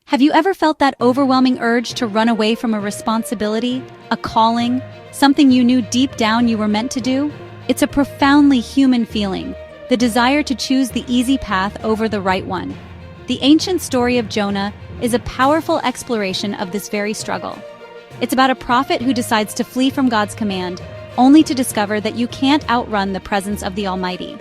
Have you ever felt that overwhelming urge to run away from a responsibility, a calling, something you knew deep down you were meant to do? It's a profoundly human feeling, the desire to choose the easy path over the right one. The ancient story of Jonah is a powerful exploration of this very struggle. It's about a prophet who decides to flee from God's command, only to discover that you can't outrun the presence of the Almighty.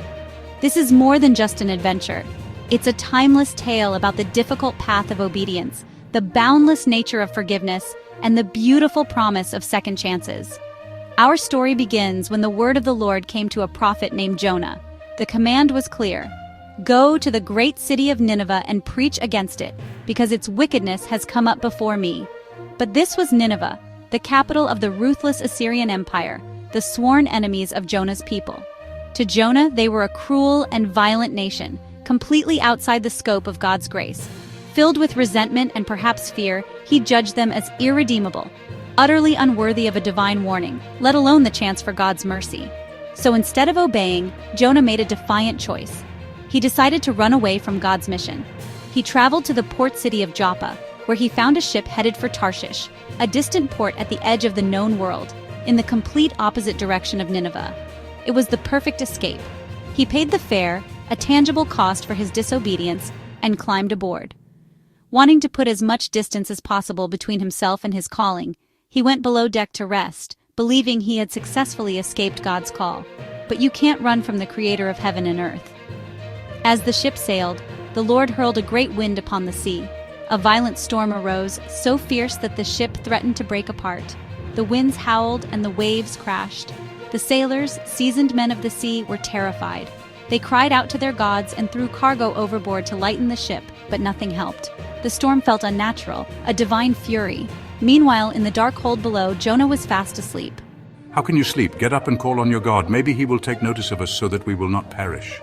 This is more than just an adventure. It's a timeless tale about the difficult path of obedience, the boundless nature of forgiveness, and the beautiful promise of second chances. Our story begins when the word of the Lord came to a prophet named Jonah. The command was clear: go to the great city of Nineveh and preach against it, because its wickedness has come up before me. But this was Nineveh, the capital of the ruthless Assyrian Empire, the sworn enemies of Jonah's people. To Jonah, they were a cruel and violent nation, completely outside the scope of God's grace. Filled with resentment and perhaps fear, he judged them as irredeemable, utterly unworthy of a divine warning, let alone the chance for God's mercy. So instead of obeying, Jonah made a defiant choice. He decided to run away from God's mission. He traveled to the port city of Joppa, where he found a ship headed for Tarshish, a distant port at the edge of the known world, in the complete opposite direction of Nineveh. It was the perfect escape. He paid the fare, a tangible cost for his disobedience, and climbed aboard. Wanting to put as much distance as possible between himself and his calling, he went below deck to rest, believing he had successfully escaped God's call. But you can't run from the Creator of heaven and earth. As the ship sailed, the Lord hurled a great wind upon the sea. A violent storm arose, so fierce that the ship threatened to break apart. The winds howled and the waves crashed. The sailors, seasoned men of the sea, were terrified. They cried out to their gods and threw cargo overboard to lighten the ship, but nothing helped. The storm felt unnatural, a divine fury. Meanwhile, in the dark hold below, Jonah was fast asleep. How can you sleep? Get up and call on your God. Maybe he will take notice of us so that we will not perish.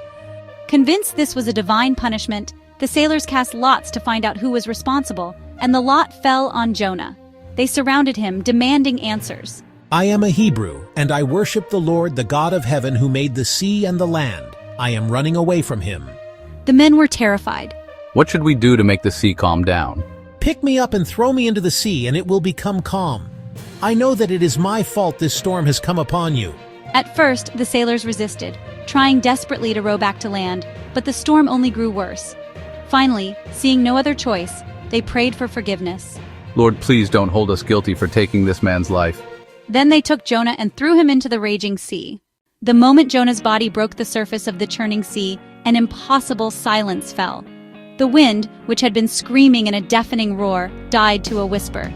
Convinced this was a divine punishment, the sailors cast lots to find out who was responsible, and the lot fell on Jonah. They surrounded him, demanding answers. I am a Hebrew, and I worship the Lord, the God of heaven, who made the sea and the land. I am running away from him. The men were terrified. What should we do to make the sea calm down? Pick me up and throw me into the sea, and it will become calm. I know that it is my fault this storm has come upon you. At first, the sailors resisted, trying desperately to row back to land, but the storm only grew worse. Finally, seeing no other choice, they prayed for forgiveness. Lord, please don't hold us guilty for taking this man's life. Then they took Jonah and threw him into the raging sea. The moment Jonah's body broke the surface of the churning sea, an impossible silence fell. The wind, which had been screaming in a deafening roar, died to a whisper.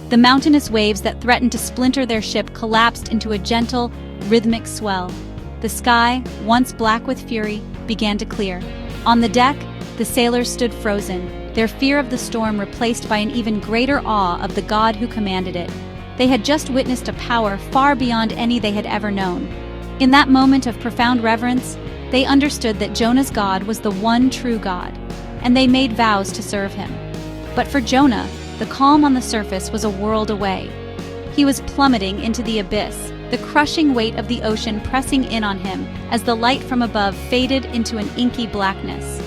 The mountainous waves that threatened to splinter their ship collapsed into a gentle, rhythmic swell. The sky, once black with fury, began to clear. On the deck, the sailors stood frozen, their fear of the storm replaced by an even greater awe of the God who commanded it. They had just witnessed a power far beyond any they had ever known. In that moment of profound reverence, they understood that Jonah's God was the one true God, and they made vows to serve him. But for Jonah, the calm on the surface was a world away. He was plummeting into the abyss, the crushing weight of the ocean pressing in on him as the light from above faded into an inky blackness.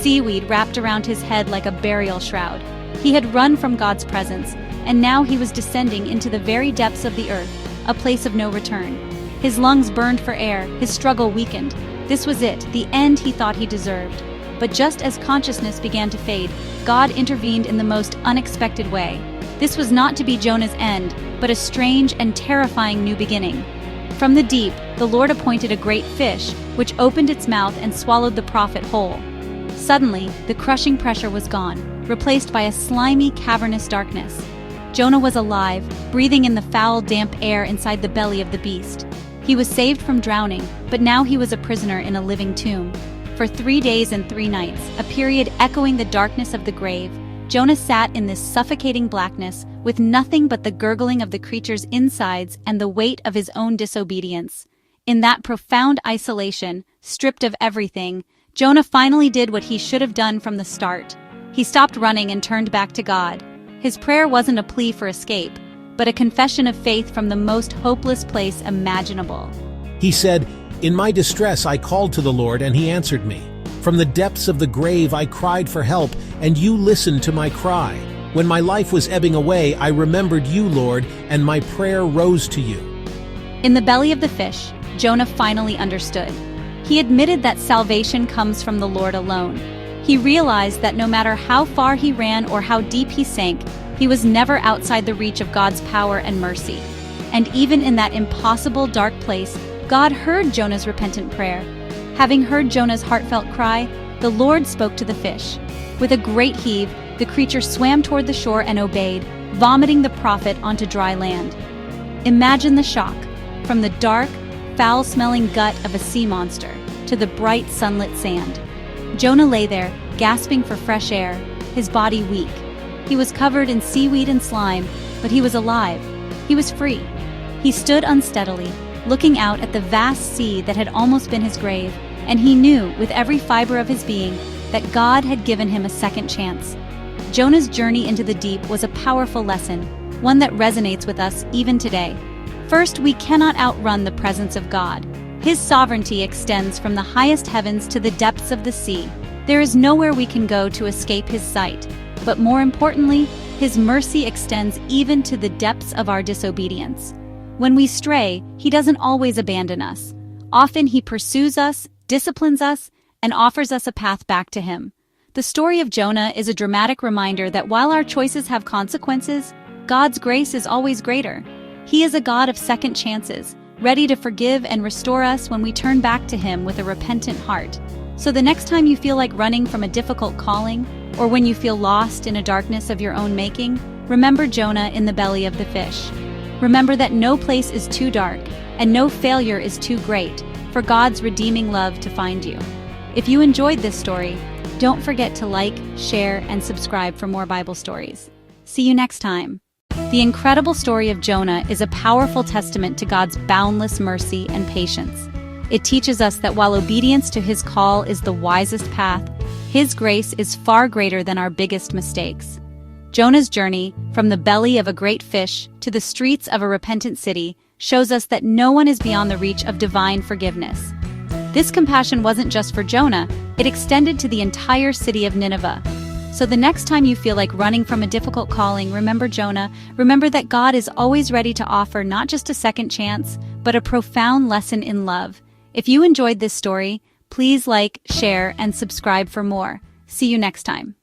Seaweed wrapped around his head like a burial shroud. He had run from God's presence, and now he was descending into the very depths of the earth, a place of no return. His lungs burned for air, his struggle weakened. This was it, the end he thought he deserved. But just as consciousness began to fade, God intervened in the most unexpected way. This was not to be Jonah's end, but a strange and terrifying new beginning. From the deep, the Lord appointed a great fish, which opened its mouth and swallowed the prophet whole. Suddenly, the crushing pressure was gone, replaced by a slimy, cavernous darkness. Jonah was alive, breathing in the foul, damp air inside the belly of the beast. He was saved from drowning, but now he was a prisoner in a living tomb. For 3 days and 3 nights, a period echoing the darkness of the grave, Jonah sat in this suffocating blackness with nothing but the gurgling of the creature's insides and the weight of his own disobedience. In that profound isolation, stripped of everything, Jonah finally did what he should have done from the start. He stopped running and turned back to God. His prayer wasn't a plea for escape, but a confession of faith from the most hopeless place imaginable. He said, "In my distress I called to the Lord, and he answered me. From the depths of the grave I cried for help, and you listened to my cry. When my life was ebbing away, I remembered you, Lord, and my prayer rose to you." In the belly of the fish, Jonah finally understood. He admitted that salvation comes from the Lord alone. He realized that no matter how far he ran or how deep he sank, he was never outside the reach of God's power and mercy. And even in that impossible dark place, God heard Jonah's repentant prayer. Having heard Jonah's heartfelt cry, the Lord spoke to the fish. With a great heave, the creature swam toward the shore and obeyed, vomiting the prophet onto dry land. Imagine the shock, from the dark, foul-smelling gut of a sea monster to the bright sunlit sand. Jonah lay there, gasping for fresh air, his body weak. He was covered in seaweed and slime, but he was alive. He was free. He stood unsteadily, looking out at the vast sea that had almost been his grave, and he knew, with every fiber of his being, that God had given him a second chance. Jonah's journey into the deep was a powerful lesson, one that resonates with us even today. First, we cannot outrun the presence of God. His sovereignty extends from the highest heavens to the depths of the sea. There is nowhere we can go to escape his sight. But more importantly, his mercy extends even to the depths of our disobedience. When we stray, he doesn't always abandon us. Often he pursues us, disciplines us, and offers us a path back to him. The story of Jonah is a dramatic reminder that while our choices have consequences, God's grace is always greater. He is a God of second chances, ready to forgive and restore us when we turn back to him with a repentant heart. So the next time you feel like running from a difficult calling, or when you feel lost in a darkness of your own making, remember Jonah in the belly of the fish. Remember that no place is too dark, and no failure is too great for God's redeeming love to find you. If you enjoyed this story, don't forget to like, share, and subscribe for more Bible stories. See you next time. The incredible story of Jonah is a powerful testament to God's boundless mercy and patience. It teaches us that while obedience to his call is the wisest path, his grace is far greater than our biggest mistakes. Jonah's journey, from the belly of a great fish to the streets of a repentant city, shows us that no one is beyond the reach of divine forgiveness. This compassion wasn't just for Jonah, it extended to the entire city of Nineveh. So the next time you feel like running from a difficult calling, remember Jonah. Remember that God is always ready to offer not just a second chance, but a profound lesson in love. If you enjoyed this story, please like, share, and subscribe for more. See you next time.